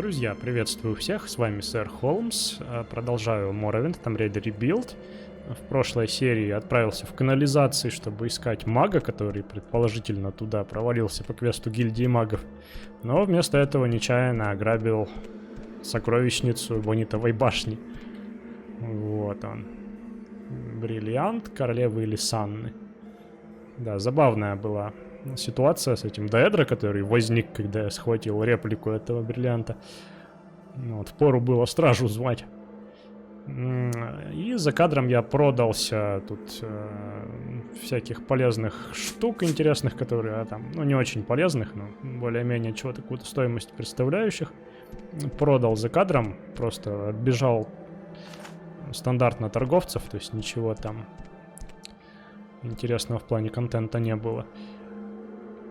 Друзья, приветствую всех, с вами Сэр Холмс. Продолжаю Morrowind, там Raider Rebuild. В прошлой серии отправился в канализации, чтобы искать мага, который предположительно туда провалился по квесту гильдии магов. Но вместо этого нечаянно ограбил сокровищницу Бонитовой башни. Вот он. Бриллиант королевы Лисанны. Да, забавная была ситуация с этим Деэдро, который возник, когда я схватил реплику этого бриллианта. Вот, впору было стражу звать. И за кадром я продался тут всяких полезных штук интересных, которые там, ну, не очень полезных, но более-менее чего-то, какую-то стоимость представляющих. Продал за кадром, просто отбежал стандартно торговцев, то есть ничего там интересного в плане контента не было.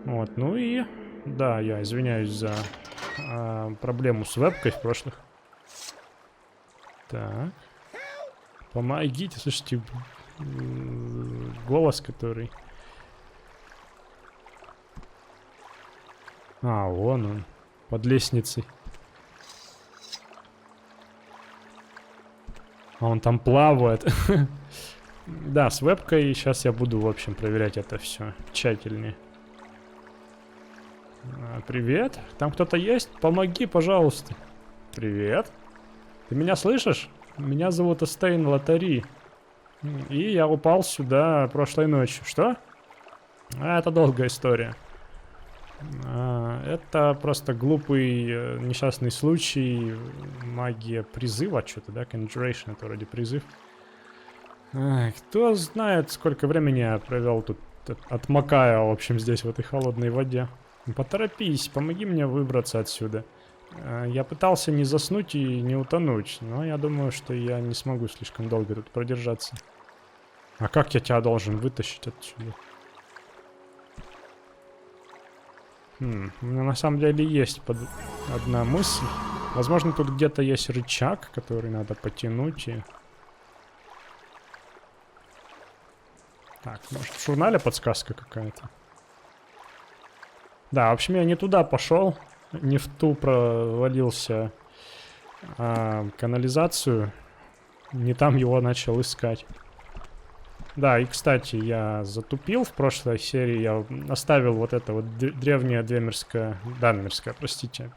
Вот, ну и да, я извиняюсь за проблему с вебкой в прошлых. Так. Помогите, слушайте, голос, который... вон он, под лестницей. А он там плавает. Да, с вебкой сейчас я буду, в общем, проверять это все тщательнее. Привет, там кто-то есть? Помоги, пожалуйста. Привет. Ты меня слышишь? Меня зовут Эстейн Лотари. И я упал сюда прошлой ночью. Что? Это долгая история. Это просто глупый несчастный случай. Магия призыва, что-то, да? Conjuration, это вроде призыв. Кто знает, сколько времени я провел тут, отмокая, в общем, здесь, в этой холодной воде. Поторопись, помоги мне выбраться отсюда. Я пытался не заснуть и не утонуть, но я думаю, что я не смогу слишком долго тут продержаться. А как я тебя должен вытащить отсюда? У меня на самом деле есть одна мысль. Возможно, тут где-то есть рычаг, который надо потянуть и... Так, может, в журнале подсказка какая-то? Да, в общем, я не туда пошел, не в ту провалился канализацию, не там его начал искать. Да, и, кстати, я затупил в прошлой серии, я оставил вот это вот древнее данмерское, простите,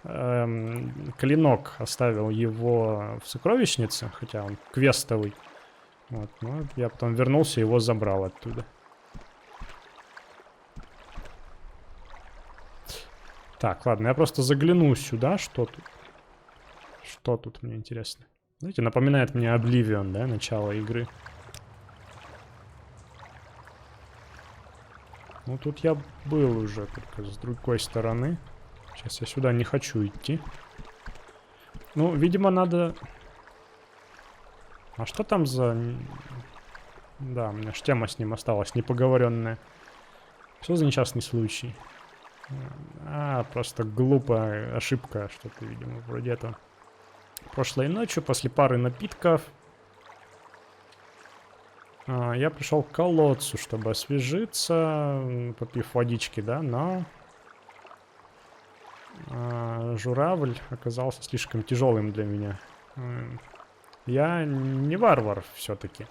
клинок, оставил его в сокровищнице, хотя он квестовый. Вот, но я потом вернулся и его забрал оттуда. Так, ладно, я просто загляну сюда, что тут. Что тут, мне интересно. Знаете, напоминает мне Oblivion, да, начало игры. Ну, тут я был уже, только с другой стороны. Сейчас я сюда не хочу идти. Ну, видимо, надо... А что там за... Да, у меня ж тема с ним осталась, непоговоренная. Что за несчастный случай? Просто глупая ошибка, что-то, видимо, вроде этого. Прошлой ночью, после пары напитков, я пришел к колодцу, чтобы освежиться, попив водички, да, но журавль оказался слишком тяжелым для меня. Я не варвар все-таки,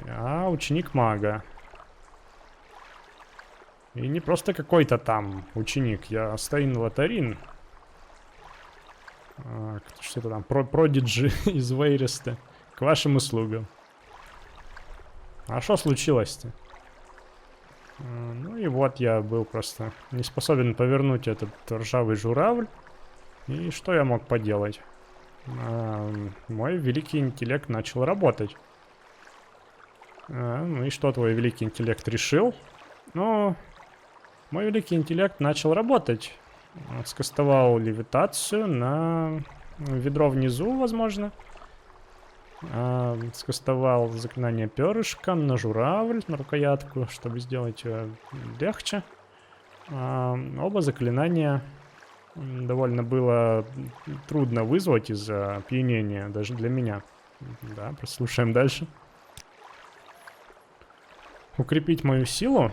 а ученик мага. И не просто какой-то там ученик, я Эстейн Лотарин. Что-то там, продиджи из Вейреста. К вашим услугам. А что случилось-то? Ну и вот я был просто не способен повернуть этот ржавый журавль. И что я мог поделать? Мой великий интеллект начал работать. Ну и что твой великий интеллект решил? Ну... Мой великий интеллект начал работать. Скастовал левитацию на ведро внизу, возможно. Скастовал заклинание перышка на журавль, на рукоятку, чтобы сделать ее легче. Оба заклинания довольно было трудно вызвать из-за опьянения, даже для меня. Да, прослушаем дальше. Укрепить мою силу.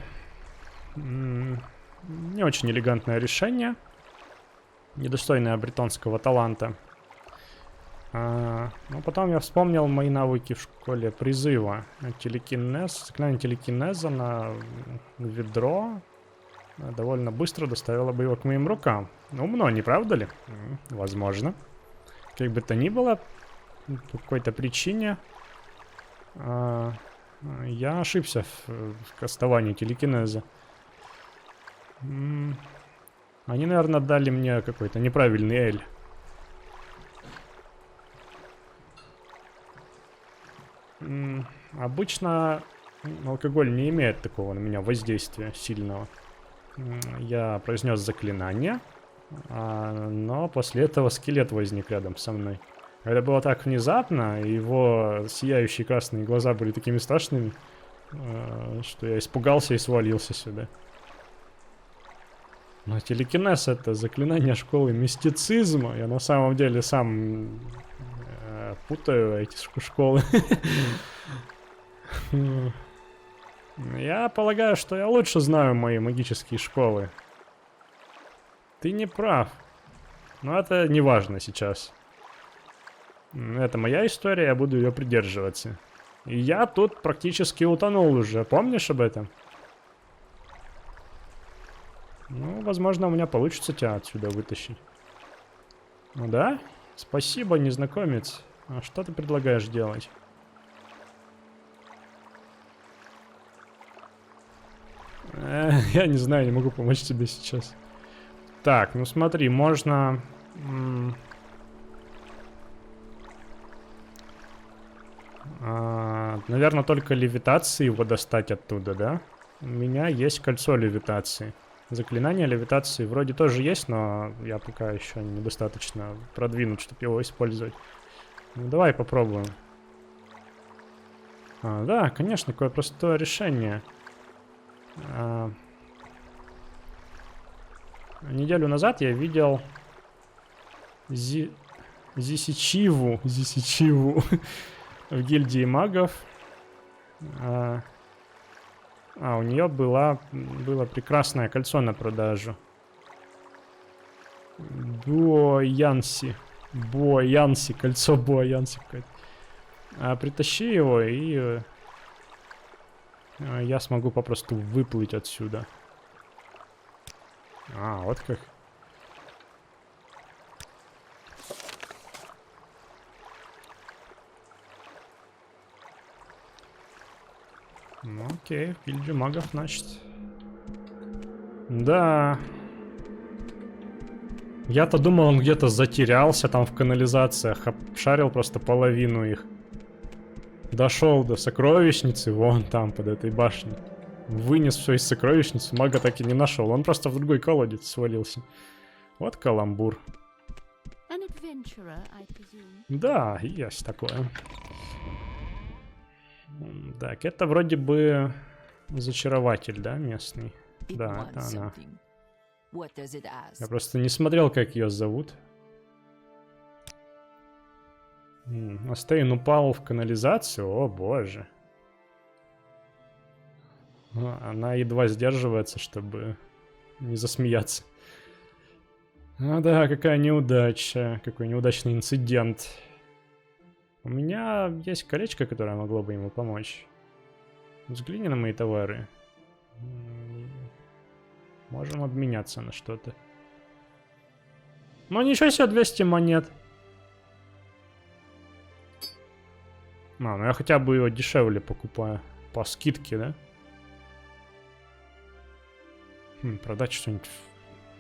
Не очень элегантное решение. недостойная бретонского таланта. Но потом я вспомнил мои навыки в школе призыва. Телекинез, заклинание телекинеза на ведро довольно быстро доставило бы его к моим рукам. Умно, не правда ли? Возможно. Как бы то ни было, по какой-то причине я ошибся в кастовании телекинеза. Они, наверное, дали мне какой-то неправильный эль. Обычно алкоголь не имеет такого на меня воздействия сильного. Я произнес заклинание, но после этого скелет возник рядом со мной. Это было так внезапно, его сияющие красные глаза были такими страшными, что я испугался и свалился сюда. Но телекинез — это заклинание школы мистицизма. Я на самом деле сам путаю эти школы. Я полагаю, что я лучше знаю мои магические школы. Ты не прав. Но это не важно сейчас. Это моя история, я буду ее придерживаться. И я тут практически утонул уже. Помнишь об этом? Ну, возможно, у меня получится тебя отсюда вытащить. Ну да? Спасибо, незнакомец. А что ты предлагаешь делать? Я не знаю, не могу помочь тебе сейчас. Так, ну смотри, можно... наверное, только левитации его достать оттуда, да? У меня есть кольцо левитации. Заклинание левитации вроде тоже есть, но я пока еще недостаточно продвинут, чтобы его использовать. Ну, давай попробуем. Да, конечно, какое простое решение. Неделю назад я видел Зисичиву в гильдии магов. У нее было прекрасное кольцо на продажу. Буоянси, кольцо Буоянси какое-то. Притащи его, и я смогу попросту выплыть отсюда. Вот как. Ну, окей, в гильдию магов, значит. Да. Я-то думал, он где-то затерялся там в канализациях, обшарил просто половину их. Дошел до сокровищницы, вон там, под этой башней. Вынес все из сокровищницы, мага так и не нашел. Он просто в другой колодец свалился. Вот каламбур. Да, есть такое. Так, это вроде бы зачарователь, да, местный? Да, это она. Я просто не смотрел, как ее зовут. Астейн упал в канализацию, о боже. Она едва сдерживается, чтобы не засмеяться. Да, какая неудача, какой неудачный инцидент. У меня есть колечко, которое могло бы ему помочь. Взгляни на мои товары. Можем обменяться на что-то. Ну ничего себе, 200 монет. Ну я хотя бы его дешевле покупаю. По скидке, да? Продать что-нибудь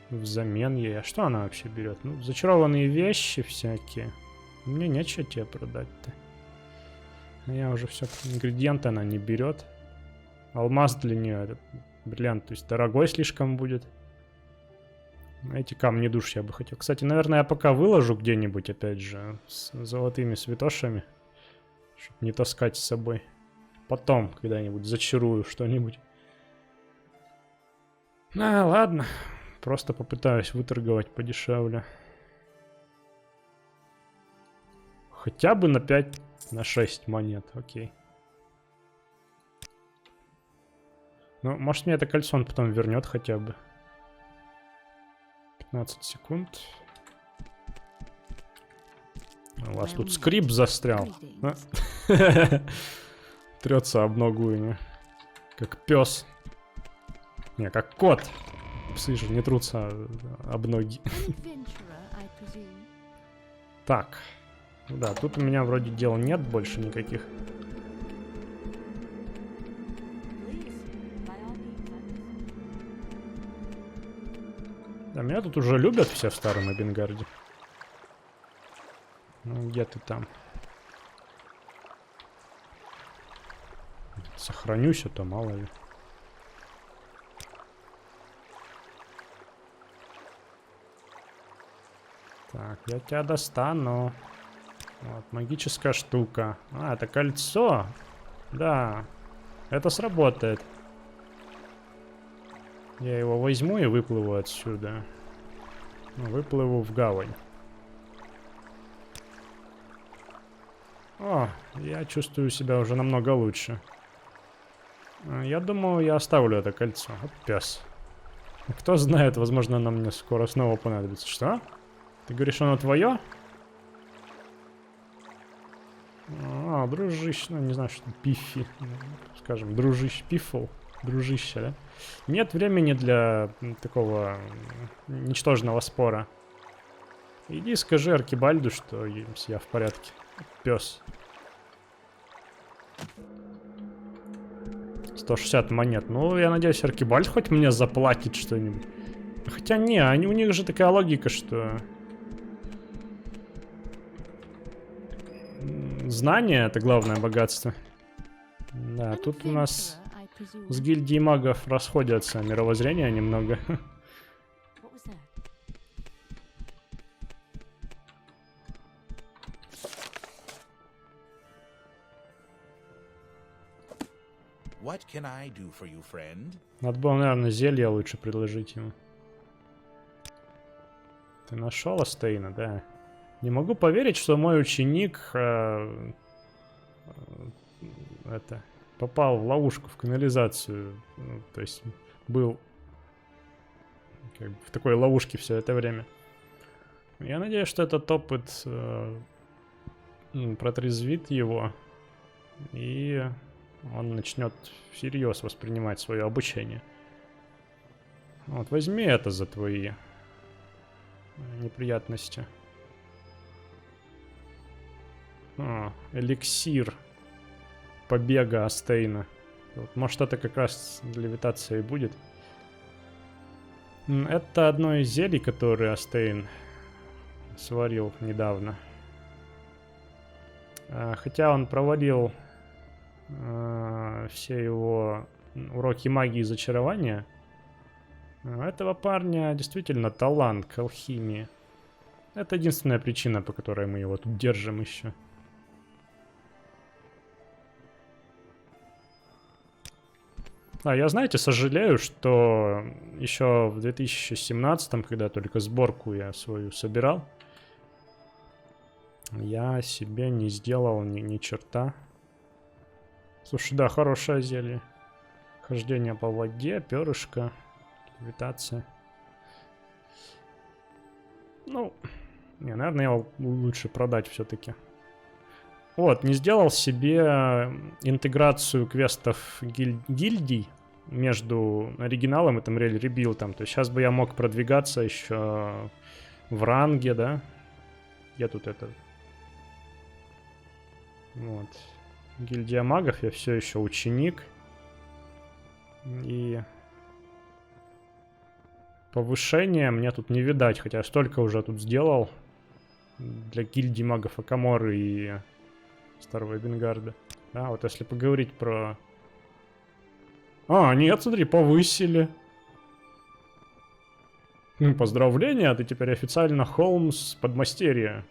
взамен ей. А что она вообще берет? Ну, зачарованные вещи всякие. Мне нечего тебе продать-то. Я уже все, ингредиенты она не берет. Алмаз для нее, этот бриллиант, то есть дорогой слишком будет. Эти камни душ я бы хотел. Кстати, наверное, я пока выложу где-нибудь, опять же, с золотыми святошами. Чтобы не таскать с собой. Потом когда-нибудь зачарую что-нибудь. Ладно. Просто попытаюсь выторговать подешевле. Хотя бы на 5, на 6 монет, окей. Ну, может мне это кольцо он потом вернет хотя бы. 15 секунд. У вас тут скрип застрял. Трется об ногу, не? Как пес. Не, как кот. Псы же не трутся об ноги. Так. Да, тут у меня вроде дел нет больше никаких. Да, меня тут уже любят все в старом Эбенгарде. Ну, где ты там? Сохранюсь, а то мало ли. Так, я тебя достану. Вот, магическая штука. А, это кольцо. Да, это сработает. Я его возьму и выплыву отсюда. Выплыву в гавань. О, я чувствую себя уже намного лучше. Я думаю, я оставлю это кольцо. Вот пес. Кто знает, возможно, оно мне скоро снова понадобится. Что? Ты говоришь, оно твое? А, дружище, ну не знаю, что пиффи. Скажем, дружище, пиффл. Дружище, да? Нет времени для такого ничтожного спора. Иди скажи Аркибальду, что я в порядке. Пес. 160 монет. Ну, я надеюсь, Аркибальд хоть мне заплатит что-нибудь. Хотя не, у них же такая логика, что... Знание — это главное богатство. Да, тут у нас с гильдией магов расходятся мировоззрения немного. Надо было, наверное, зелье лучше предложить ему. Ты нашел Астейна, да? Не могу поверить, что мой ученик попал в ловушку, в канализацию. Ну, то есть был как бы в такой ловушке все это время. Я надеюсь, что этот опыт протрезвит его, и он начнет всерьез воспринимать свое обучение. Вот, возьми это за твои неприятности. Эликсир побега Астейна. Вот, может, это как раз для левитации будет. Это одно из зелий, которые Астейн сварил недавно. Хотя он проводил все его уроки магии и зачарования, у этого парня действительно талант к алхимии. Это единственная причина, по которой мы его тут держим еще. Я, знаете, сожалею, что еще в 2017, когда только сборку я свою собирал, я себе не сделал ни черта. Слушай, да, хорошее зелье. Хождение по воде, перышко, левитация. Ну, не, наверное, его лучше продать все-таки. Вот, не сделал себе интеграцию квестов гильдий между оригиналом и там Tamriel Rebuild. То есть сейчас бы я мог продвигаться еще в ранге, да? Я тут это... Вот. Гильдия магов, я все еще ученик. И повышение мне тут не видать, хотя столько уже тут сделал для гильдии магов Акаморы и Старого Эбенгарда. Да, вот если поговорить про... Нет, смотри, повысили. Поздравления, ты теперь официально Холмс подмастерье.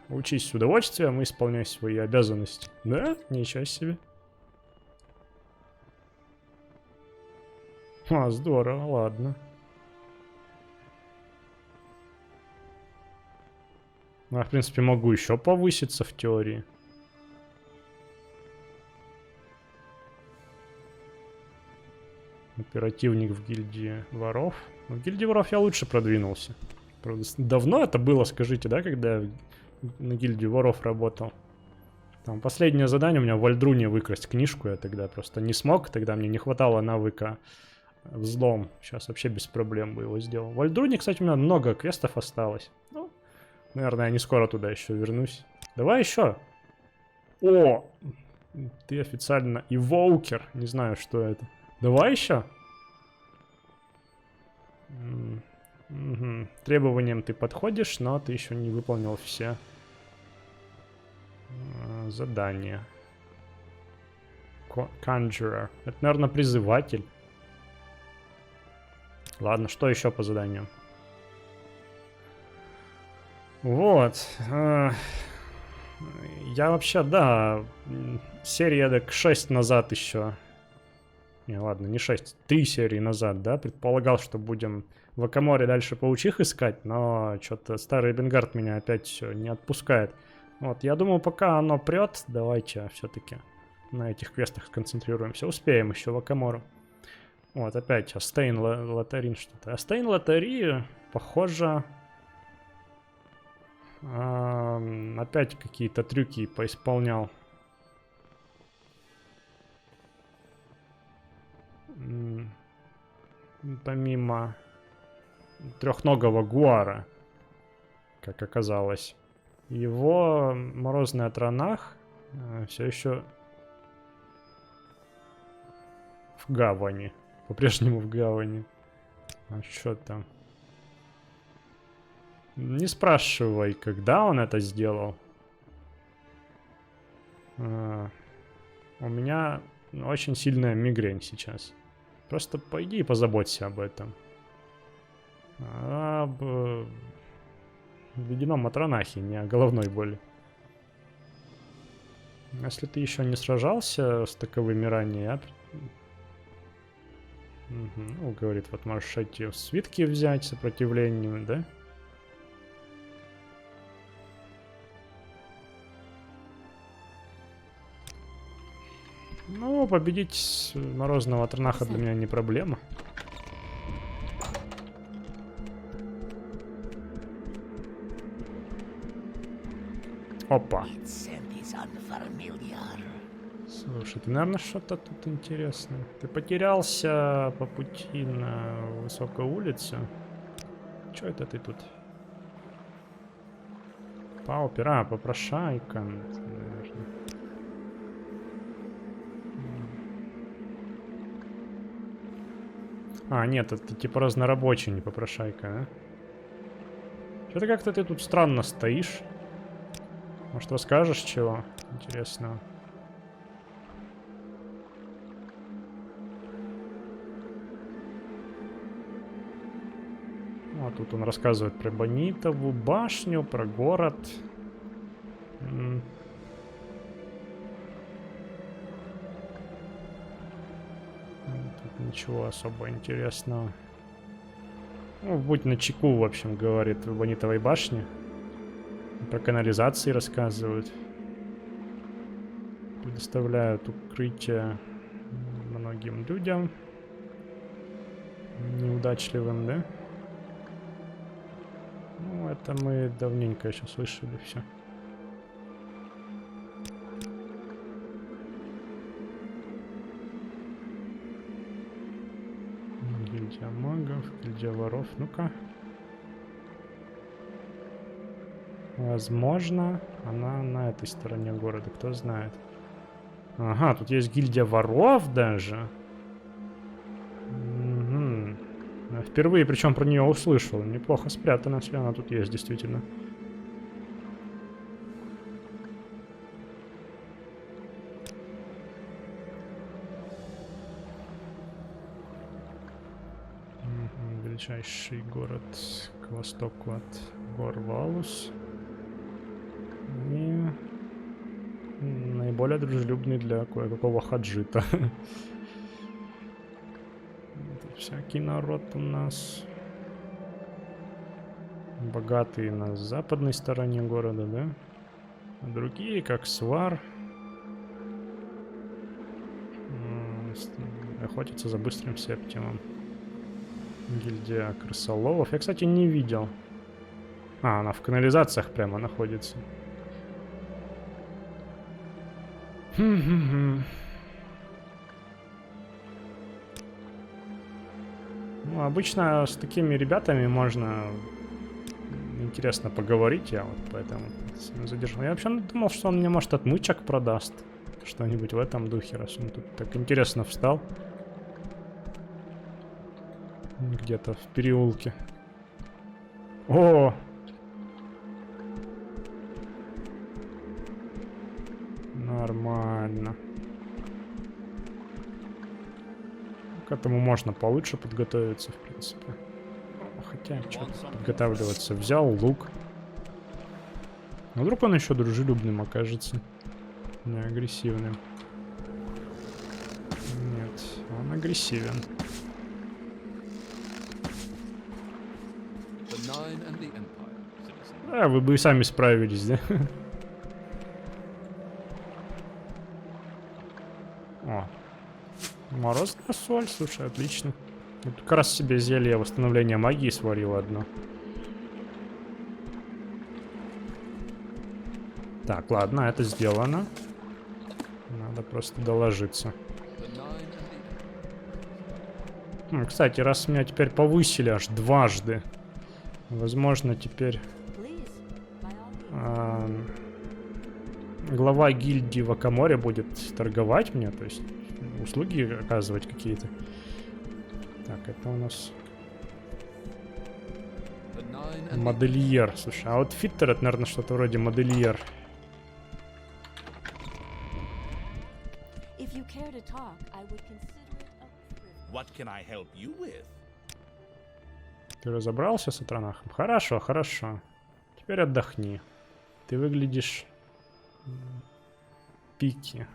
Учись с удовольствием и исполняй свои обязанности. Да? Ничего себе. Здорово, ладно. В принципе, могу еще повыситься в теории. Оперативник в гильдии воров. В гильдии воров я лучше продвинулся. Правда, давно это было, скажите, да, когда я на гильдии воров работал? Там последнее задание у меня в Вальдруне выкрасть книжку. Я тогда просто не смог. Тогда мне не хватало навыка взлом. Сейчас вообще без проблем бы его сделал. В Вальдруне, кстати, у меня много квестов осталось. Ну, наверное, я не скоро туда еще вернусь. Давай еще. О! Ты официально ивоукер. Не знаю, что это. Давай еще. Угу. Требованиям ты подходишь, но ты еще не выполнил все задания. Conjurer. Это, наверное, призыватель. Ладно, что еще по заданию? Вот. Я вообще, да, серия так 6 назад еще. Не, ладно, не 6, 3 серии назад, да, предполагал, что будем в Акаморе дальше паучих искать, но что-то старый Бенгард меня опять все не отпускает. Вот, я думаю, пока оно прет, давайте все-таки на этих квестах сконцентрируемся. Успеем еще в Акамору. Вот, опять Астейн Лотарин что-то. Астейн Лотари, похоже, опять какие-то трюки поисполнял. Помимо трехногого Гуара, как оказалось, его морозный Атронах все еще в гавани. По-прежнему в гавани. А что там? Не спрашивай, когда он это сделал. У меня очень сильная мигрень сейчас. Просто пойди и позаботься об этом. Об ледяном Атронахе, не о головной боли. Если ты еще не сражался с таковыми ранее, ну, говорит, вот можешь эти свитки взять, сопротивление, да? Ну, победить морозного Атронаха для меня не проблема. Опа. Слушай, ты, наверное, что-то тут интересное. Ты потерялся по пути на высокую улицу. Чё это ты тут? Паупер, попрошайка, наверное. Нет, это типа разнорабочий, не попрошайка, а? Что-то как-то ты тут странно стоишь. Может, расскажешь чего интересного? А тут он рассказывает про Бонитову башню, про город. Тут ничего особо интересного. Ну, будь начеку, в общем, говорит, в Бонитовой башне. Про канализации рассказывают. Предоставляют укрытие многим людям. Неудачливым, да? Ну, это мы давненько еще слышали все. Гильдия магов, гильдия воров. Ну-ка. Возможно, она на этой стороне города, кто знает. Ага, тут есть гильдия воров даже. Угу. Впервые, причем про нее услышал. Неплохо спрятана, если она тут есть, действительно. Величайший город к востоку от гор Валус. И наиболее дружелюбный для кое-какого хаджита. Тут всякий народ у нас. Богатые на западной стороне города, да? А другие, как Свар. охотятся за быстрым септимом. Гильдия крысоловов. Я, кстати, не видел. А, она в канализациях прямо находится. Ну, обычно с такими ребятами можно интересно поговорить, я вот поэтому задержал. Я вообще думал, что он мне, может, отмычек продаст. Что-нибудь в этом духе, раз он тут так интересно встал. Где-то в переулке. О! Нормально. К этому можно получше подготовиться, в принципе. Хотя, что подготавливаться? Взял лук. Но вдруг он еще дружелюбным окажется. Не агрессивным. Нет, он агрессивен. А, вы бы и сами справились, да? О. Морозная соль, слушай, отлично. Я как раз себе зелье восстановления магии сварил одно. Так, ладно, это сделано. Надо просто доложиться. Кстати, раз меня теперь повысили аж дважды, возможно, теперь глава гильдии в Акаморе будет торговать мне, то есть услуги оказывать какие-то. Так, это у нас модельер. Слушай, а вот фиттер это, наверное, что-то вроде модельер. Ты разобрался с Атронахом? Хорошо, хорошо. Теперь отдохни. Ты выглядишь пики.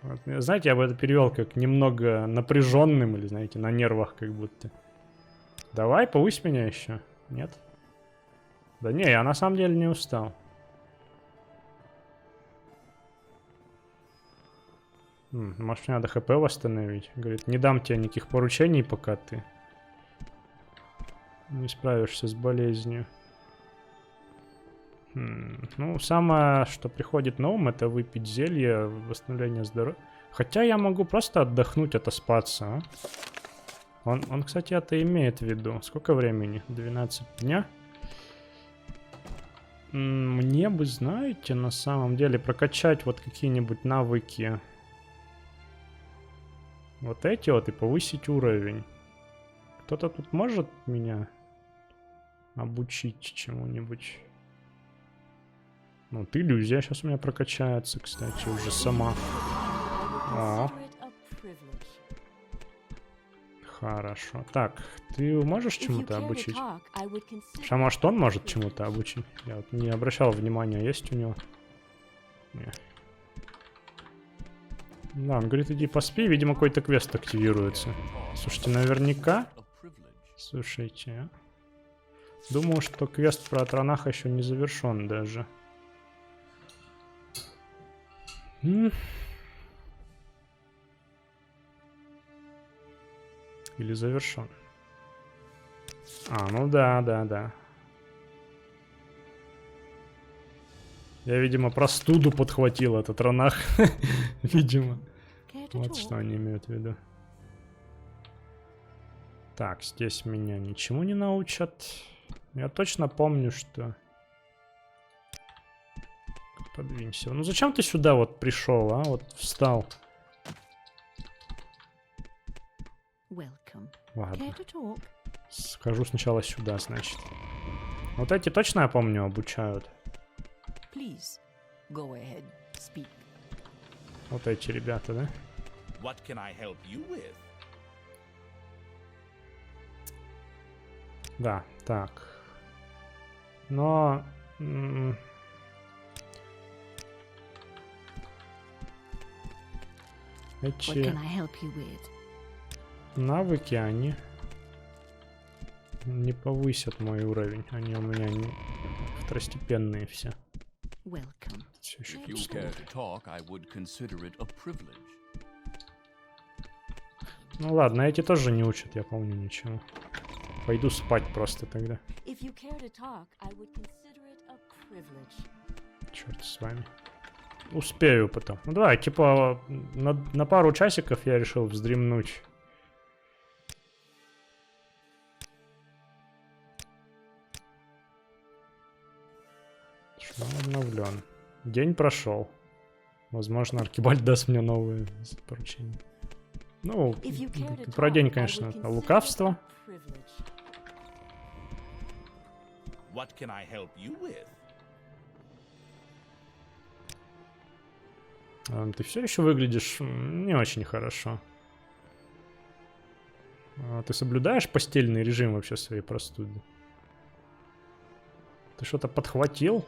Вот, знаете, я бы это перевел как немного напряженным или, знаете, на нервах как будто. Давай, повысь меня еще. Нет? Да не, я на самом деле не устал. Может, мне надо ХП восстановить. Говорит, не дам тебе никаких поручений, пока ты не справишься с болезнью. Ну, самое, что приходит на ум, это выпить зелье, восстановление здоровья. Хотя я могу просто отдохнуть, отоспаться. Он, кстати, это имеет в виду. Сколько времени? 12 дня? Мне бы, знаете, на самом деле прокачать вот какие-нибудь навыки. Вот эти вот и повысить уровень. Кто-то тут может меня обучить чему-нибудь? Ну, вот иллюзия сейчас у меня прокачается, кстати, уже сама. О. Хорошо. Так, ты можешь чему-то обучить? А может, он может чему-то обучить? Я вот не обращал внимания, есть у него? Не. Да, он говорит, иди поспи, видимо, какой-то квест активируется. Слушайте, наверняка... Слушайте, думаю, что квест про Атронаха еще не завершен даже. Или завершен? А, ну да. Я, видимо, простуду подхватил этот Атронах. Видимо. Вот что они имеют в виду. Так, здесь меня ничему не научат. Я точно помню, что... Подвинься. Ну зачем ты сюда вот пришел, а? Вот встал. Ладно. Схожу сначала сюда, значит. Вот эти точно, я помню, обучают. Вот эти ребята, да? Да, так. Но... Эти навыки, они не повысят мой уровень. Они у меня не второстепенные все. Все еще Ну ладно, эти тоже не учат, я помню, ничего. Пойду спать просто тогда. Черт с вами. Успею потом. Ну да, типа на пару часиков я решил вздремнуть. Шлем обновлен. День прошел. Возможно, Аркибальд даст мне новые поручения. Ну, про день, конечно, это лукавство. Ты все еще выглядишь не очень хорошо. Ты соблюдаешь постельный режим вообще своей простуды? Ты что-то подхватил?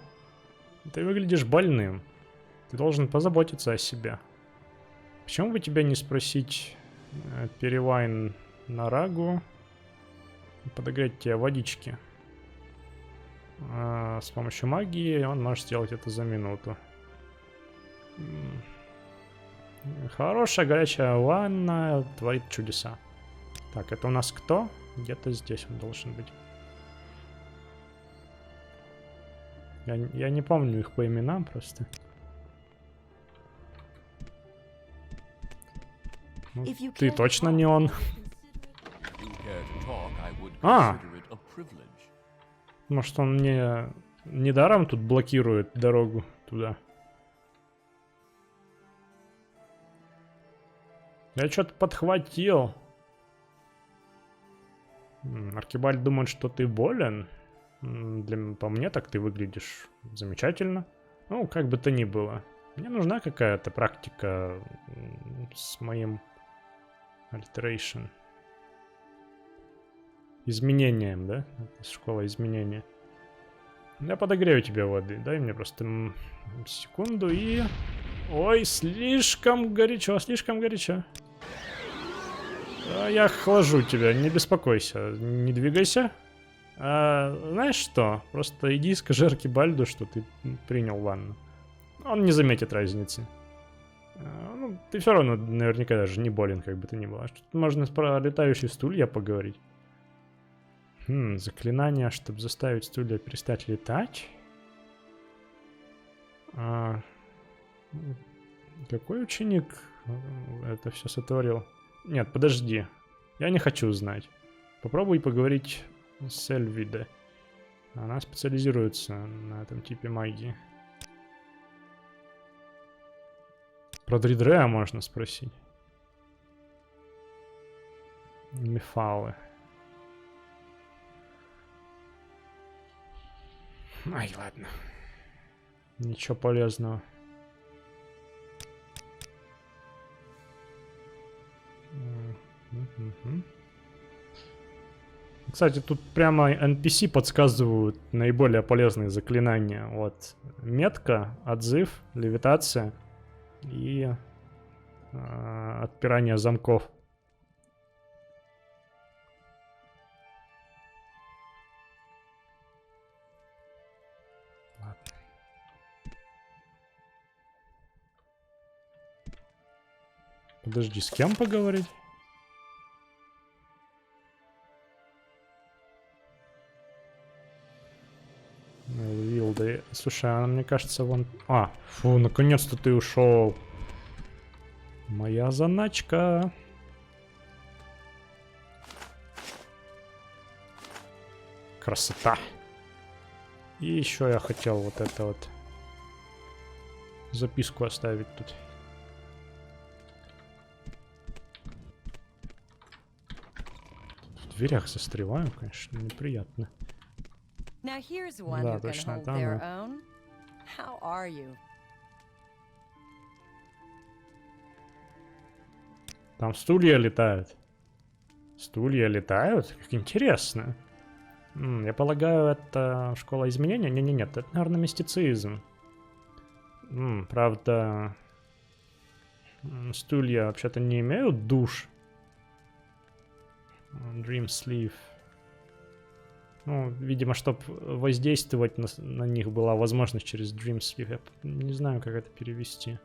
Ты выглядишь больным. Ты должен позаботиться о себе. Почему бы тебя не спросить перевайн на рагу и подогреть тебе водички? С помощью магии он может сделать это за минуту. Хорошая горячая ванна творит чудеса. Так, это у нас кто? Где-то здесь он должен быть. Я не помню их по именам просто. Ну, ты точно не он. Может, он мне недаром тут блокирует дорогу туда. Я что-то подхватил. Аркибальд думает, что ты болен. По мне так ты выглядишь замечательно. Ну, как бы то ни было. Мне нужна какая-то практика с моим Alteration. Изменением, да? Это школа изменения. Я подогрею тебе воды. Дай мне просто секунду и... Ой, слишком горячо, слишком горячо. Я охлажу тебя, не беспокойся, не двигайся. Знаешь что? Просто иди и скажи Аркибальду, что ты принял ванну. Он не заметит разницы. Ну, ты все равно наверняка даже не болен, как бы то ни было. Что-то можно про летающие стулья поговорить. Заклинание, чтобы заставить стулья перестать летать. Какой ученик это все сотворил? Нет, подожди. Я не хочу знать. Попробуй поговорить с Эльвиде. Она специализируется на этом типе магии. Про Дридрея можно спросить. Мефалы. Ай, ладно. Ничего полезного. Кстати, тут прямо NPC подсказывают наиболее полезные заклинания. Вот. Метка, отзыв, левитация и отпирание замков. Ладно. Подожди, с кем поговорить? Вилда. Слушай, она, мне кажется, вон... Фу, наконец-то ты ушел. Моя заначка. Красота. И еще я хотел вот это вот записку оставить тут. В дверях застреваю, конечно, неприятно. Да, точно, это оно. Там стулья летают. Стулья летают? Как интересно. Я полагаю, это школа изменения? Нет, это, наверное, мистицизм. Правда, стулья вообще-то не имеют душ. Dream Sleeve. Ну, видимо, чтобы воздействовать на них была возможность через Dream Sleeve. Я не знаю, как это перевести.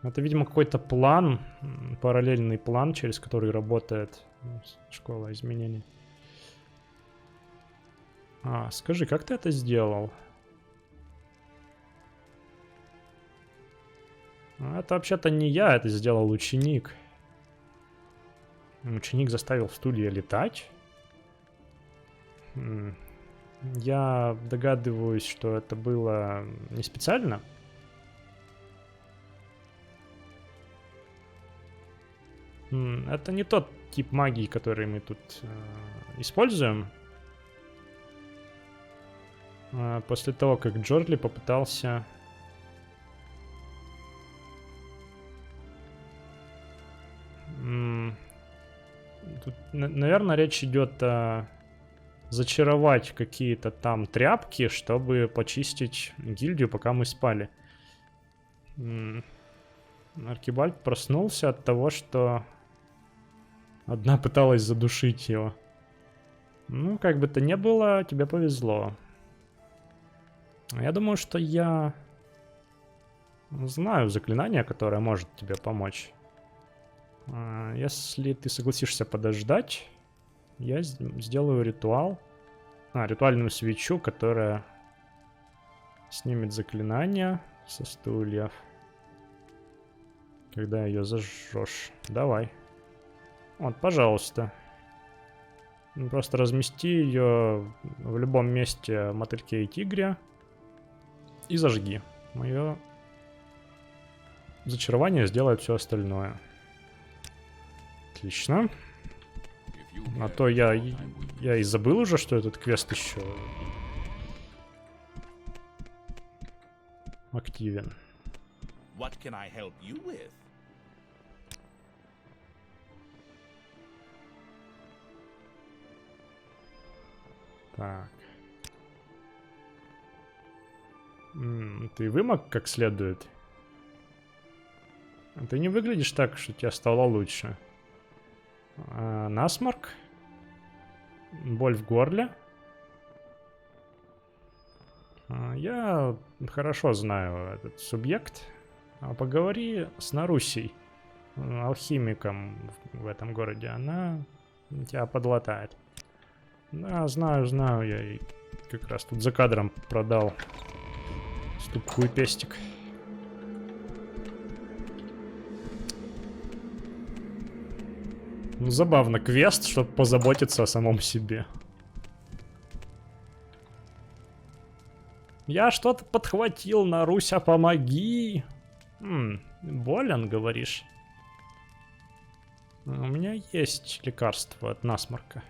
Это, видимо, какой-то план, параллельный план, через который работает школа изменений. Скажи, как ты это сделал? Это вообще-то не я, это сделал ученик. Ученик заставил стулья летать. Я догадываюсь, что это было не специально. Это не тот тип магии, который мы тут используем. После того, как Джорли попытался... Тут, наверное, речь идет о зачаровать какие-то там тряпки, чтобы почистить гильдию, пока мы спали. Аркибальд проснулся от того, что одна пыталась задушить его. Ну, как бы то ни было, тебе повезло. Я думаю, что я знаю заклинание, которое может тебе помочь. Если ты согласишься подождать, я сделаю ритуал. Ритуальную свечу, которая снимет заклинание со стульев. Когда ее зажжешь. Давай. Вот, пожалуйста. Просто размести ее в любом месте мотыльке и тигре. И зажги. Мое зачарование сделает все остальное. Отлично. А то я и забыл уже, что этот квест еще активен. Так. Ты вымок как следует? Ты не выглядишь так, что тебе стало лучше. Насморк? Боль в горле? Я хорошо знаю этот субъект. Поговори с Нарусей, алхимиком в этом городе. Она тебя подлатает. Да, знаю, я ей как раз тут за кадром продал ступку и пестик. Ну, забавно, квест, чтобы позаботиться о самом себе. Я что-то подхватил, Наруся, помоги. Болен, говоришь? У меня есть лекарство от насморка.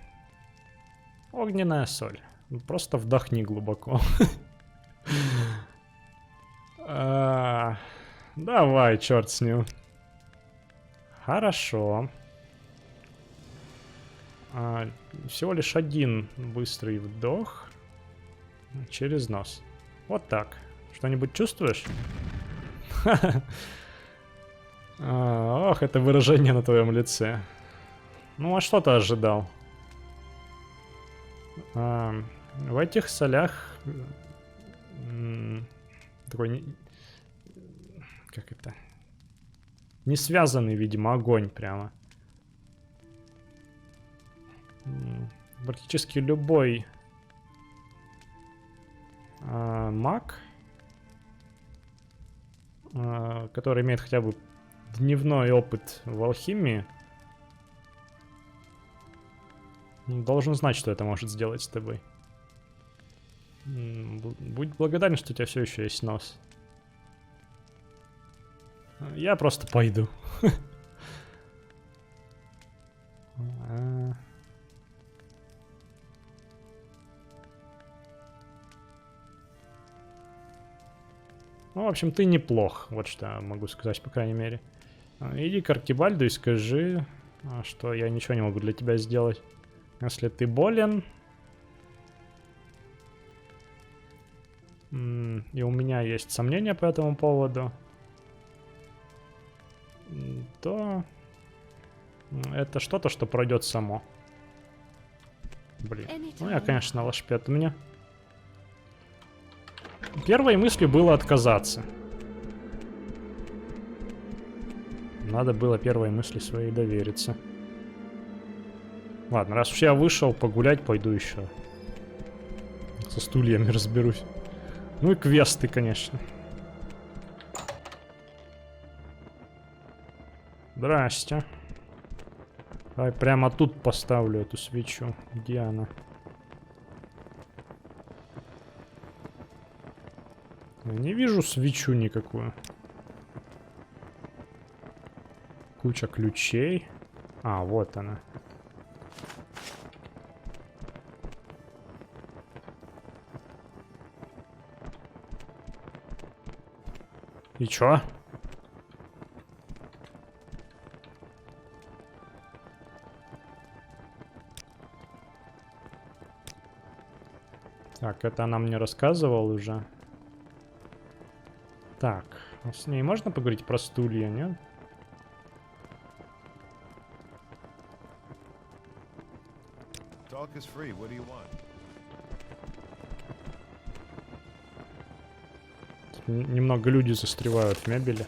Огненная соль. Просто вдохни глубоко. Давай, черт с ним. Хорошо. Всего лишь один быстрый вдох через нос. Вот так. Что-нибудь чувствуешь? Ох, это выражение на твоем лице. Ну, а что ты ожидал? В этих солях такой... Как это? Не связанный, видимо, огонь прямо. Практически любой маг, который имеет хотя бы дневной опыт в алхимии, должен знать, что это может сделать с тобой. Будь благодарен, что у тебя все еще есть нос. Я просто пойду. Ну, в общем, ты неплох. Вот что я могу сказать, по крайней мере. Иди к Аркибальду и скажи, что я ничего не могу для тебя сделать. Если ты болен... И у меня есть сомнения по этому поводу, то это что-то, что пройдет само. Блин. Ну, я, конечно, лошпет у меня. Первой мыслью было отказаться. Надо было первой мысли своей довериться. Ладно, раз уж я вышел погулять, пойду еще. Со стульями разберусь. Ну и квесты, конечно. Здрасте. Давай прямо тут поставлю эту свечу. Где она? Я не вижу свечу никакую. Куча ключей. А, вот она. И чё? Так, это она мне рассказывала уже. Так, а с ней можно поговорить про стулья, нет? Тут немного люди застревают в мебели.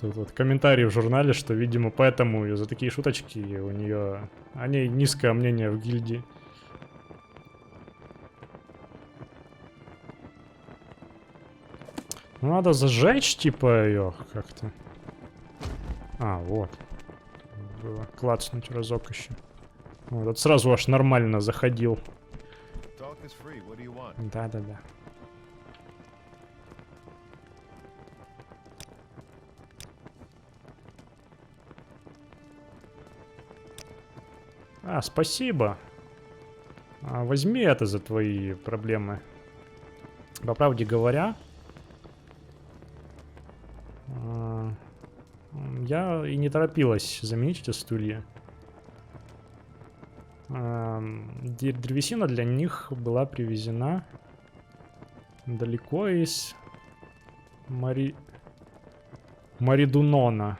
Тут вот комментарий в журнале, что, видимо, поэтому за такие шуточки у нее... О ней низкое мнение в гильдии. Ну, надо зажечь, типа, ее как-то. А, вот. Было клацнуть разок еще. Вот, вот сразу аж нормально заходил. Да-да-да. А, спасибо. Возьми это за твои проблемы. По правде говоря, я и не торопилась заменить эти стулья. Древесина для них была привезена далеко из Маридунона.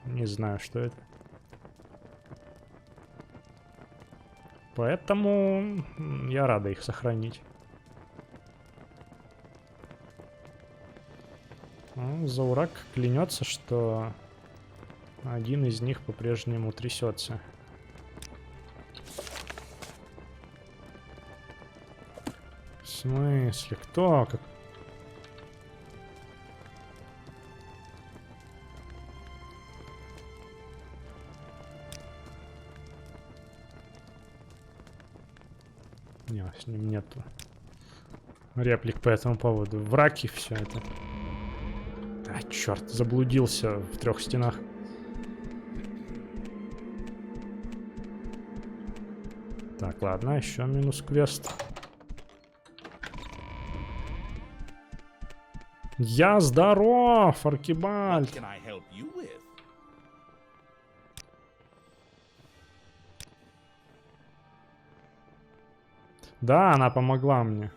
Не знаю, что это. Поэтому я рада их сохранить. Заурак клянется, что один из них по-прежнему трясется. В смысле? Кто? Как? Не, с ним нету реплик по этому поводу. Враки все это. А, черт, заблудился в 3 стенах. Так, ладно, еще минус квест. Я здоров, Аркибальд. Да, она помогла мне.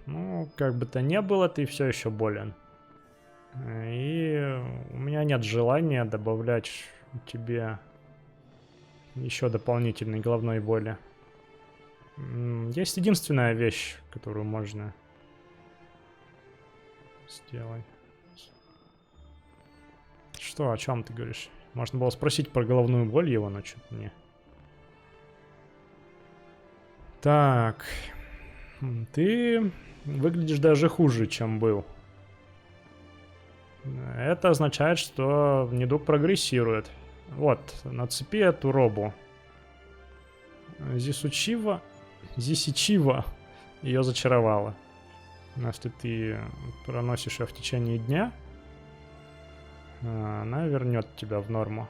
Ну, как бы то ни было, ты все еще болен. И у меня нет желания добавлять тебе еще дополнительной головной боли. Есть единственная вещь, которую можно сделать. Что, о чем ты говоришь? Можно было спросить про головную боль его, но что-то не. Так. Ты выглядишь даже хуже, чем был. Это означает, что недуг прогрессирует. Вот, нацепи эту робу. Зисичива ее зачаровала. Если ты проносишь ее в течение дня, она вернет тебя в норму.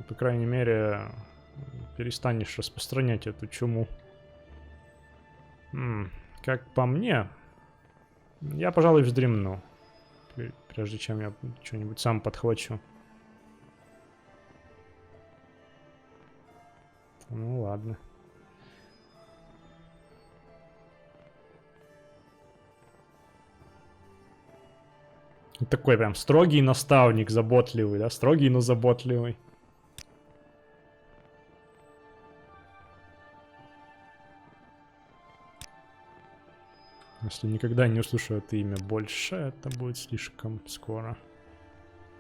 По крайней мере, перестанешь распространять эту чуму. Как по мне, я, пожалуй, вздремну, прежде чем я что-нибудь сам подхвачу. Ну ладно. Такой прям строгий наставник, заботливый, да? Строгий, но заботливый. Если никогда не услышу это имя больше, это будет слишком скоро.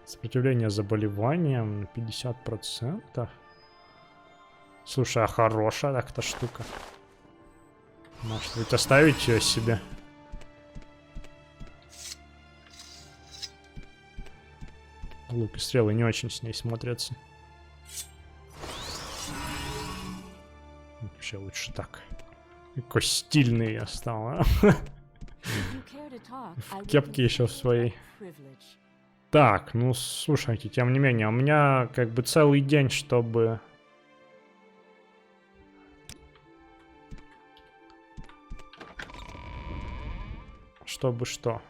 Сопротивление заболеваниям на 50%. Слушай, а хорошая так-то штука. Может быть, оставить ее себе? Лук и стрелы не очень с ней смотрятся. Вообще лучше так. Какой стильный я стал, а? В кепке еще в своей. Так, ну слушайте, тем не менее, у меня как бы целый день, чтобы... Чтобы что?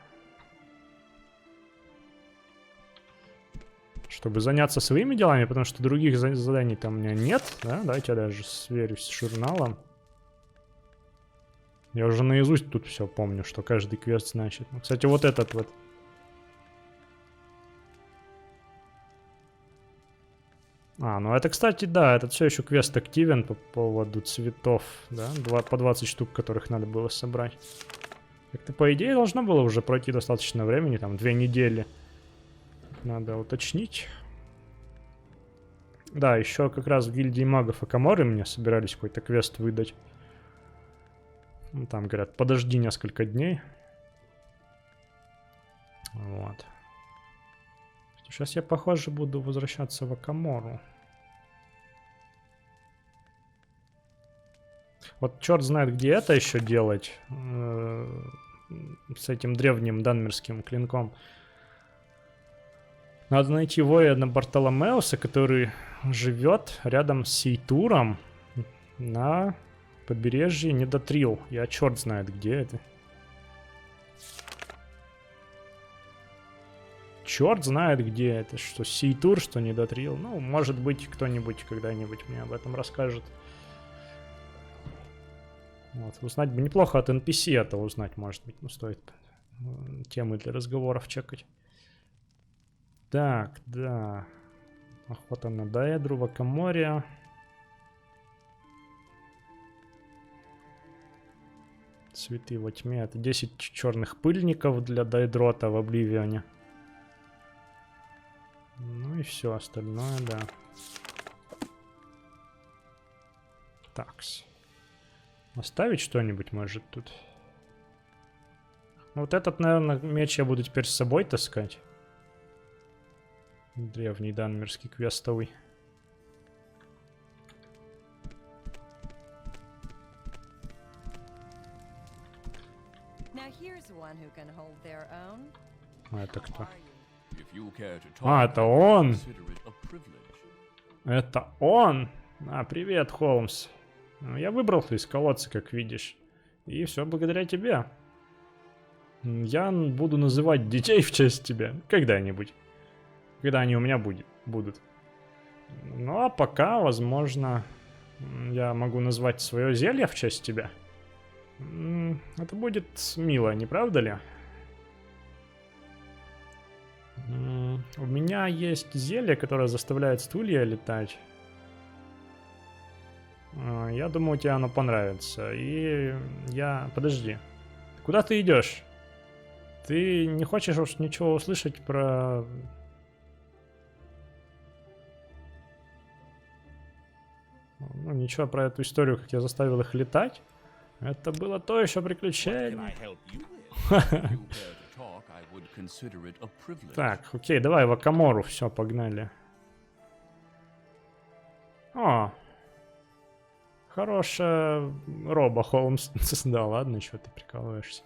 Чтобы заняться своими делами, потому что других заданий там у меня нет, да? Давайте я даже сверюсь с журналом. Я уже наизусть тут все помню, что каждый квест значит. Ну, кстати, вот этот вот. А, ну это, кстати, да, этот все еще квест активен по поводу цветов, да? По 20 штук, которых надо было собрать. Как-то, по идее, должно было уже пройти достаточно времени, там, 2 недели. Надо уточнить. Да, еще как раз в гильдии магов Акаморы мне собирались какой-то квест выдать. Ну, там говорят, подожди несколько дней. Вот. Сейчас я, похоже, буду возвращаться в Акамору. Вот черт знает, где это еще делать. С этим древним данмерским клинком. Надо найти воина Бартоломеуса, который живет рядом с Сейтуром на побережье Недотрил. Я черт знает, где это. Черт знает, где это. Что Сейтур, что Недотрил. Ну, может быть, кто-нибудь когда-нибудь мне об этом расскажет. Вот, узнать бы неплохо от NPC это узнать, может быть. Ну, стоит темы для разговоров чекать. Так, да. Охота на Даэдру в Акаморе. Цветы во тьме. Это 10 черных пыльников для Дайдрота в Обливионе. Ну и все остальное, да. Такс. Оставить что-нибудь, может, тут? Ну, вот этот, наверное, меч я буду теперь с собой таскать. Древний данмерский квестовый. А это кто? А, это он! Это он! А, привет, Холмс. Я выбрался из колодца, как видишь. И все благодаря тебе. Я буду называть детей в честь тебя. Когда-нибудь. Когда они у меня будут. Ну а пока, возможно, я могу назвать свое зелье в честь тебя. Это будет мило, не правда ли? У меня есть зелье, которое заставляет стулья летать. Я думаю, тебе оно понравится. И я... Подожди. Куда ты идешь? Ты не хочешь уж ничего услышать про... Ну, ничего про эту историю, как я заставил их летать. Это было то еще приключение. Так, окей, давай в Акамору. Все, погнали. О! Хорошая роба, Холмс. Да ладно, что ты прикалываешься.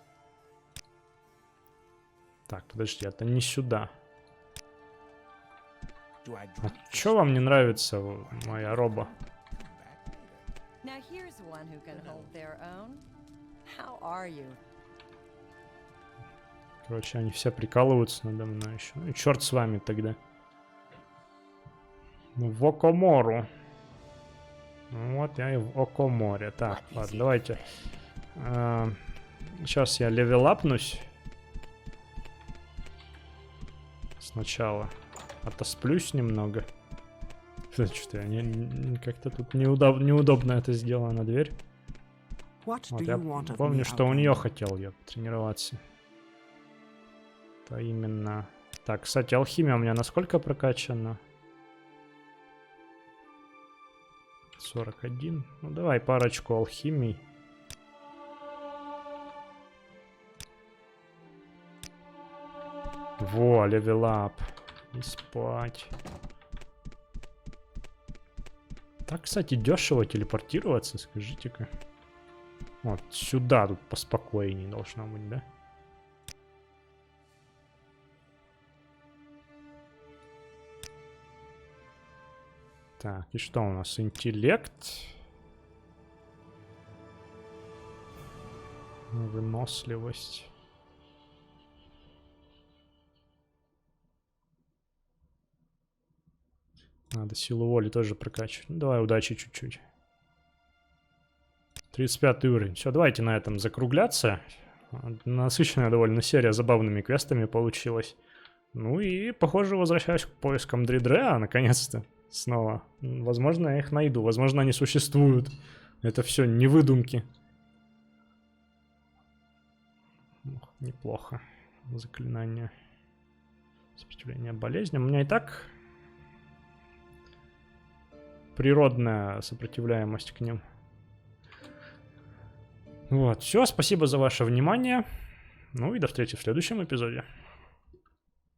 Так, подожди, это не сюда. А чё вам не нравится моя роба? Короче, они все прикалываются надо мной еще. Ну, черт с вами тогда. В Окомору. Вот я и в Окоморе. Так, ладно, давайте. Сейчас я левелапнусь. Сначала отосплюсь немного. Что-то как-то тут неудобно это сделано, дверь. Вот, я помню, что у нее хотел я тренироваться. Это именно... Так, кстати, алхимия у меня насколько прокачана? 41. Ну, давай парочку алхимий. Во, левелап. И спать. Так, кстати, дешево телепортироваться, скажите-ка. Вот сюда тут поспокойнее должно быть, да? Так, и что у нас? Интеллект. Выносливость. Надо силу воли тоже прокачивать. Ну, давай удачи чуть-чуть. 35 уровень. Все, давайте на этом закругляться. Насыщенная довольно серия забавными квестами получилась. Ну и, похоже, возвращаюсь к поискам Дридреа, наконец-то. Снова. Возможно, я их найду. Возможно, они существуют. Это все не выдумки. Ох, неплохо. Заклинание. Сопротивление болезням. У меня и так природная сопротивляемость к ним. Вот, все, спасибо за ваше внимание. Ну и до встречи в следующем эпизоде.